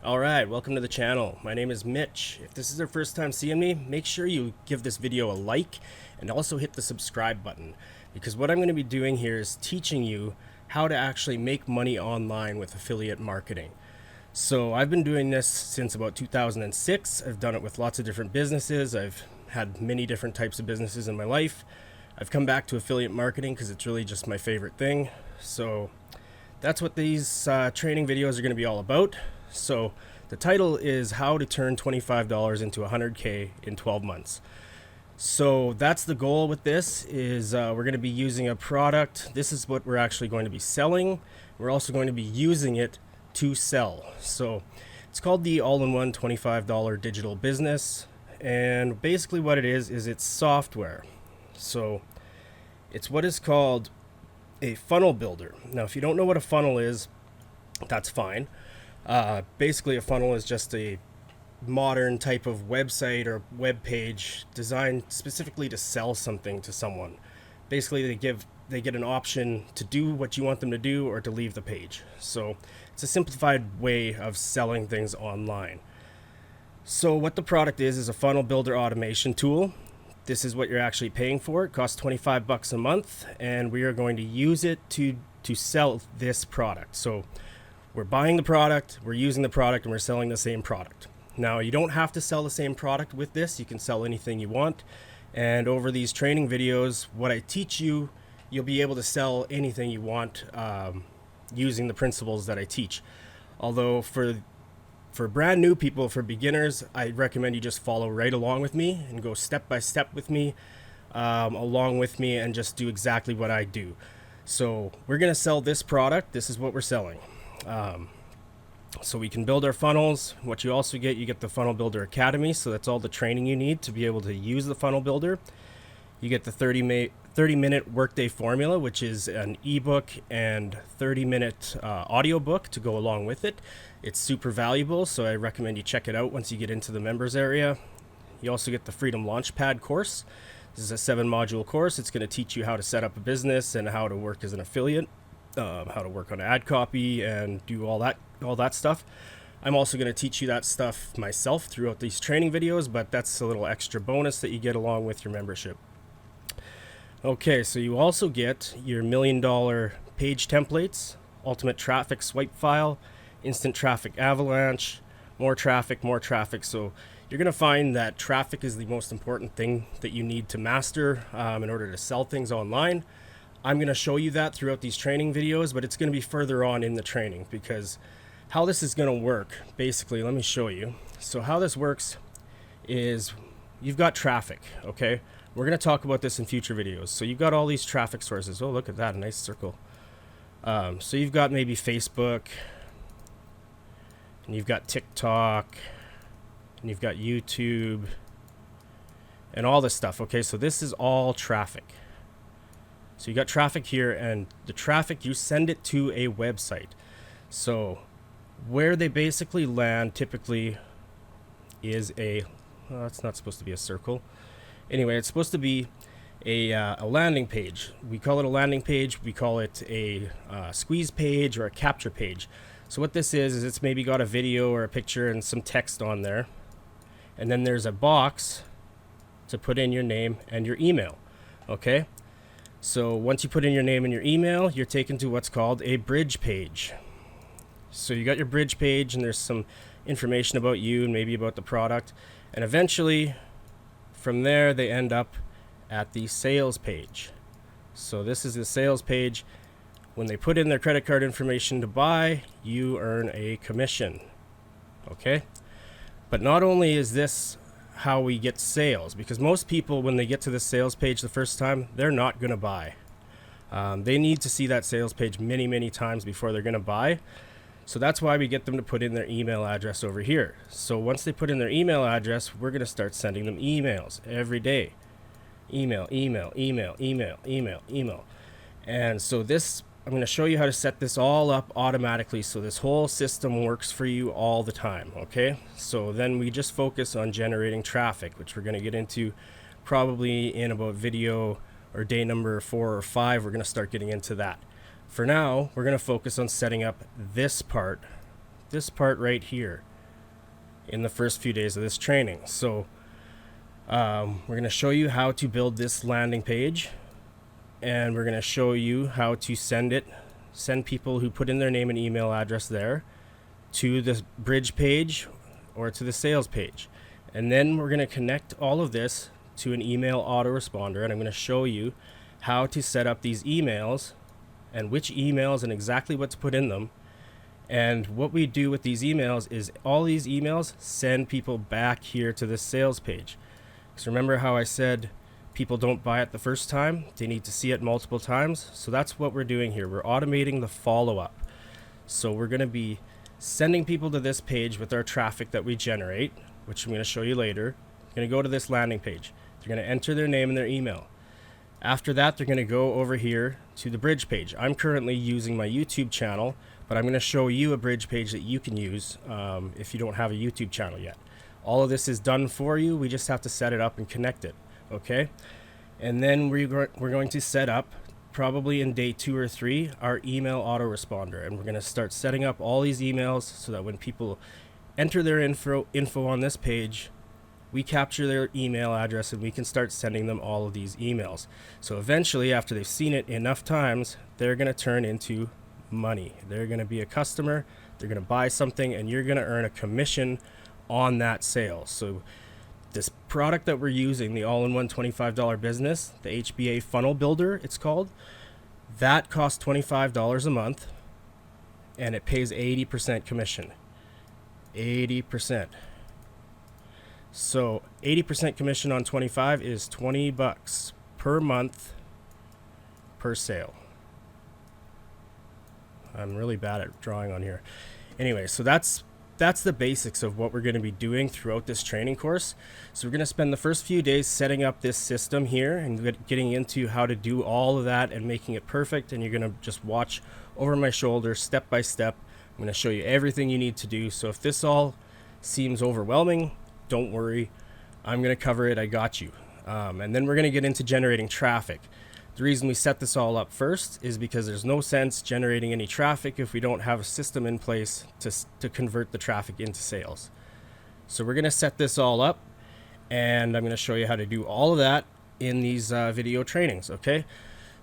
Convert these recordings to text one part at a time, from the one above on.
Alright, welcome to the channel. My name is Mitch. If this is your first time seeing me, make sure you give this video a like and also hit the subscribe button, because what I'm going to be doing here is teaching you how to actually make money online with affiliate marketing. So I've been doing this since about 2006. I've done it with lots of different businesses. I've had many different types of businesses in my life. I've come back to affiliate marketing because it's really just my favorite thing. So that's what these training videos are going to be all about. So the title is How to Turn $25 into $100K in 12 months. So that's the goal with this is we're going to be using a product. This is what we're actually going to be selling. We're also going to be using it to sell. So it's called the all-in-one $25 digital business. And basically what it is it's software. So it's what is called a funnel builder. Now, if you don't know what a funnel is, that's fine. Basically, a funnel is just a modern type of website or web page designed specifically to sell something to someone. Basically, they get an option to do what you want them to do or to leave the page. So it's a simplified way of selling things online. So what the product is a funnel builder automation tool. This is what you're actually paying for. It costs $25 a month, and we are going to use it to sell this product. So we're buying the product, we're using the product, and we're selling the same product. Now, you don't have to sell the same product with this. You can sell anything you want. And over these training videos, what I teach you, you'll be able to sell anything you want using the principles that I teach. Although for brand new people, for beginners, I recommend you just follow right along with me and go step by step with me, along with me, and just do exactly what I do. So we're going to sell this product. This is what we're selling. So we can build our funnels. What you also get, you get the Funnel Builder Academy. So that's all the training you need to be able to use the funnel builder. You get the 30-minute workday formula, which is an ebook and 30-minute audiobook to go along with it. It's super valuable, so I recommend you check it out once you get into the members area. You also get the Freedom Launchpad course. This is a 7-module course. It's going to teach you how to set up a business and how to work as an affiliate. How to work on ad copy and do all that stuff. I'm also going to teach you that stuff myself throughout these training videos, but that's a little extra bonus that you get along with your membership. Okay, so you also get your $1 million page templates, ultimate traffic swipe file, instant traffic avalanche, more traffic. So you're going to find that traffic is the most important thing that you need to master in order to sell things online. I'm going to show you that throughout these training videos, but it's going to be further on in the training, because how this is going to work, basically, let me show you. So how this works is you've got traffic, okay? We're going to talk about this in future videos. So you've got all these traffic sources. Oh, look at that, a nice circle. So you've got maybe Facebook, and you've got TikTok, and you've got YouTube, and all this stuff, okay? So this is all traffic. So you got traffic here, and the traffic, you send it to a website. So where they basically land typically is it's not supposed to be a circle. Anyway, it's supposed to be a landing page. We call it a landing page. We call it a squeeze page or a capture page. So what this is it's maybe got a video or a picture and some text on there. And then there's a box to put in your name and your email. Okay? So once you put in your name and your email, you're taken to what's called a bridge page. So you got your bridge page, and there's some information about you and maybe about the product. And eventually, from there, they end up at the sales page. So this is the sales page. When they put in their credit card information to buy, you earn a commission. Okay? But not only is this how we get sales, because most people, when they get to the sales page the first time, they're not going to buy. They need to see that sales page many times before they're going to buy. So that's why we get them to put in their email address over here. So once they put in their email address, we're going to start sending them emails every day. Email. And so this, I'm going to show you how to set this all up automatically, so this whole system works for you all the time, okay? So then we just focus on generating traffic, which we're going to get into probably in about video or day number 4 or 5. We're going to start getting into that. For now, we're going to focus on setting up this part right here. in the first few days of this training. So we're going to show you how to build this landing page, and we're going to show you how to send people who put in their name and email address there to the bridge page or to the sales page. And then we're going to connect all of this to an email autoresponder, and I'm going to show you how to set up these emails and which emails and exactly what to put in them. And what we do with these emails is all these emails send people back here to the sales page. Because remember how I said people don't buy it the first time, they need to see it multiple times. So that's what we're doing here. We're automating the follow-up. So we're going to be sending people to this page with our traffic that we generate, which I'm going to show you later. They're going to go to this landing page. They're going to enter their name and their email. After that, they're going to go over here to the bridge page. I'm currently using my YouTube channel, but I'm going to show you a bridge page that you can use if you don't have a YouTube channel yet. All of this is done for you. We just have to set it up and connect it. Okay? And then we're going to set up, probably in day 2 or 3, our email autoresponder. And we're going to start setting up all these emails so that when people enter their info on this page, we capture their email address and we can start sending them all of these emails. So eventually, after they've seen it enough times, they're going to turn into money. They're going to be a customer, they're going to buy something, and you're going to earn a commission on that sale. So this product that we're using, the all-in-one $25 business, the HBA funnel builder, it's called, that costs $25 a month, and it pays 80% commission. 80%. So 80% commission on 25 is $20 per month per sale. I'm really bad at drawing on here. Anyway, so that's the basics of what we're going to be doing throughout this training course. So we're going to spend the first few days setting up this system here and getting into how to do all of that and making it perfect. And you're going to just watch over my shoulder step by step. I'm going to show you everything you need to do. So if this all seems overwhelming, don't worry, I'm going to cover it. I got you. And then we're going to get into generating traffic. The reason we set this all up first is because there's no sense generating any traffic if we don't have a system in place to convert the traffic into sales. So we're going to set this all up, and I'm going to show you how to do all of that in these video trainings. Okay.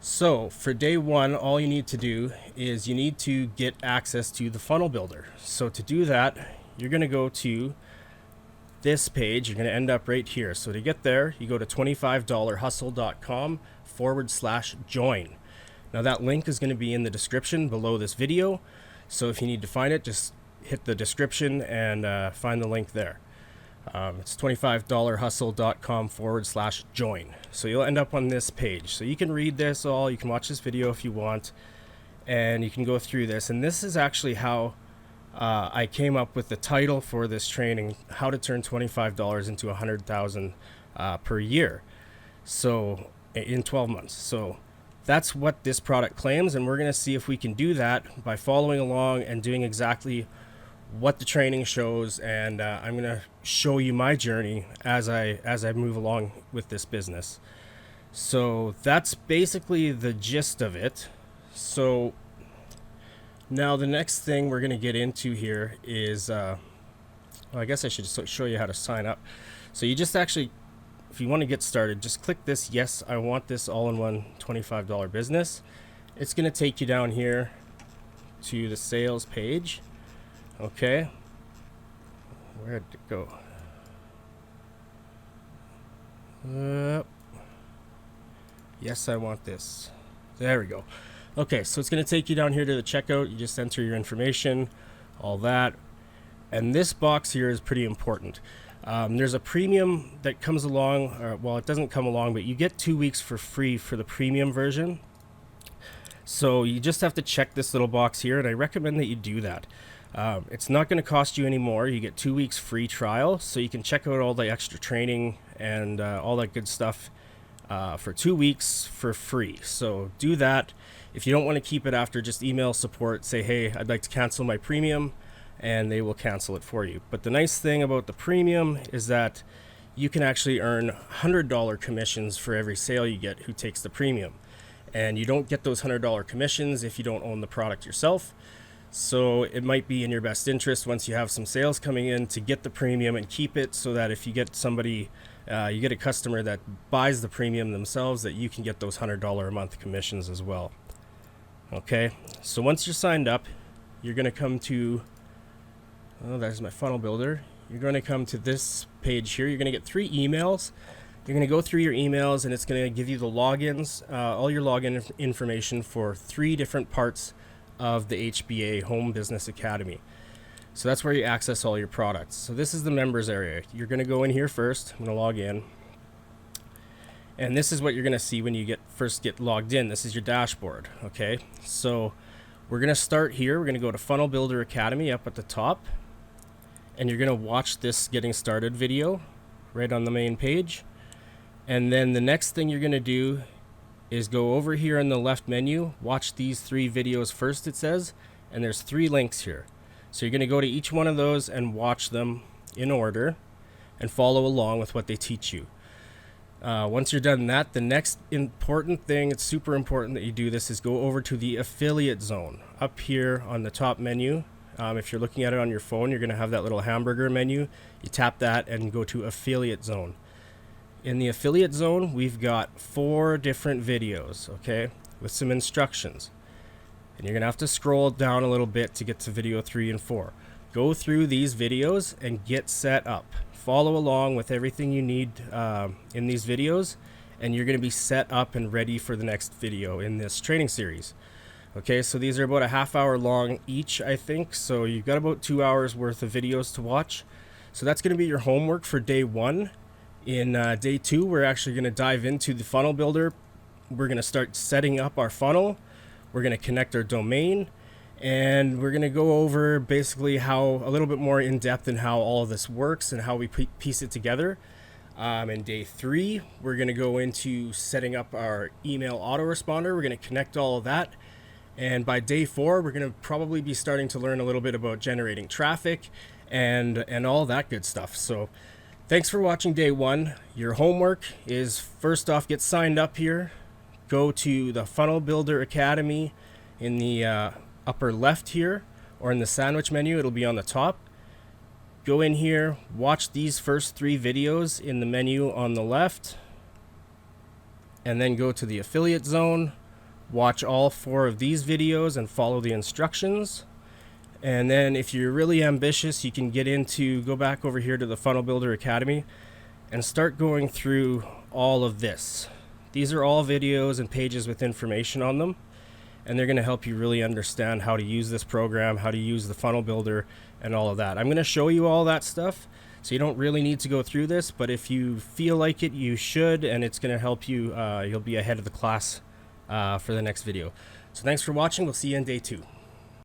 So for day 1, all you need to do is you need to get access to the funnel builder. So to do that, you're going to go to this page. You're going to end up right here. So to get there, you go to $25hustle.com/join. Now that link is going to be in the description below this video. So if you need to find it, just hit the description and find the link there. It's $25hustle.com/join. So you'll end up on this page. So you can read this all, you can watch this video if you want, and you can go through this. And this is actually how I came up with the title for this training, how to turn $25 into $100,000 per year. So in 12 months. So that's what this product claims, and we're going to see if we can do that by following along and doing exactly what the training shows. And I'm going to show you my journey as I move along with this business. So that's basically the gist of it. So now the next thing we're going to get into here is, well, I guess I should show you how to sign up. So you just actually, if you want to get started, just click this, yes, I want this all-in-one $25 business. It's going to take you down here to the sales page. Okay. Where'd it go? Yes, I want this. There we go. Okay, so it's going to take you down here to the checkout. You just enter your information, all that. And this box here is pretty important. There's a premium that comes along, well, it doesn't come along, but you get 2 weeks for free for the premium version. So you just have to check this little box here, and I recommend that you do that. It's not going to cost you any more. You get 2 weeks free trial, so you can check out all the extra training and all that good stuff for 2 weeks for free. So do that. If you don't want to keep it after, just email support, say, hey, I'd like to cancel my premium, and they will cancel it for you. But the nice thing about the premium is that you can actually earn $100 commissions for every sale you get who takes the premium. And you don't get those $100 commissions if you don't own the product yourself. So it might be in your best interest once you have some sales coming in to get the premium and keep it, so that if you get somebody, you get a customer that buys the premium themselves, that you can get those $100 a month commissions as well. Okay, so once you're signed up, you're going to come to, oh, there's my funnel builder. You're going to come to this page here. You're going to get 3 emails. You're going to go through your emails, and it's going to give you the logins, all your login information for 3 different parts of the HBA Home Business Academy. So that's where you access all your products. So this is the members area. You're going to go in here first. I'm going to log in. And this is what you're going to see when you first get logged in. This is your dashboard. Okay, so we're going to start here. We're going to go to Funnel Builder Academy up at the top. And you're going to watch this getting started video right on the main page. And then the next thing you're going to do is go over here in the left menu, watch these 3 videos first, it says, and there's 3 links here. So you're going to go to each one of those and watch them in order and follow along with what they teach you. Once you're done that, the next important thing, it's super important that you do this, is go over to the affiliate zone up here on the top menu. If you're looking at it on your phone, you're going to have that little hamburger menu. You tap that and go to affiliate zone. In the affiliate zone, we've got 4 different videos, okay, with some instructions. And you're going to have to scroll down a little bit to get to video 3 and 4. Go through these videos and get set up. Follow along with everything you need in these videos, and you're going to be set up and ready for the next video in this training series. Okay, so these are about a half hour long each, I think. So you've got about 2 hours worth of videos to watch. So that's going to be your homework for day 1. In day 2, we're actually going to dive into the funnel builder. We're going to start setting up our funnel. We're going to connect our domain, and we're going to go over basically how a little bit more in depth in how all of this works and how we piece it together. In day 3, we're going to go into setting up our email autoresponder. We're going to connect all of that. And by day 4, we're going to probably be starting to learn a little bit about generating traffic and all that good stuff. So thanks for watching day 1. Your homework is, first off, get signed up here. Go to the Funnel Builder Academy in the upper left here, or in the sandwich menu, it'll be on the top. Go in here, watch these first 3 videos in the menu on the left, and then go to the affiliate zone. Watch all 4 of these videos and follow the instructions. And then if you're really ambitious, you can go back over here to the Funnel Builder Academy and start going through all of this. These are all videos and pages with information on them, and they're going to help you really understand how to use this program, how to use the funnel builder, and all of that. I'm going to show you all that stuff, so you don't really need to go through this, but if you feel like it, you should, and it's going to help you. You'll be ahead of the class for the next video. So thanks for watching. We'll see you in day 2.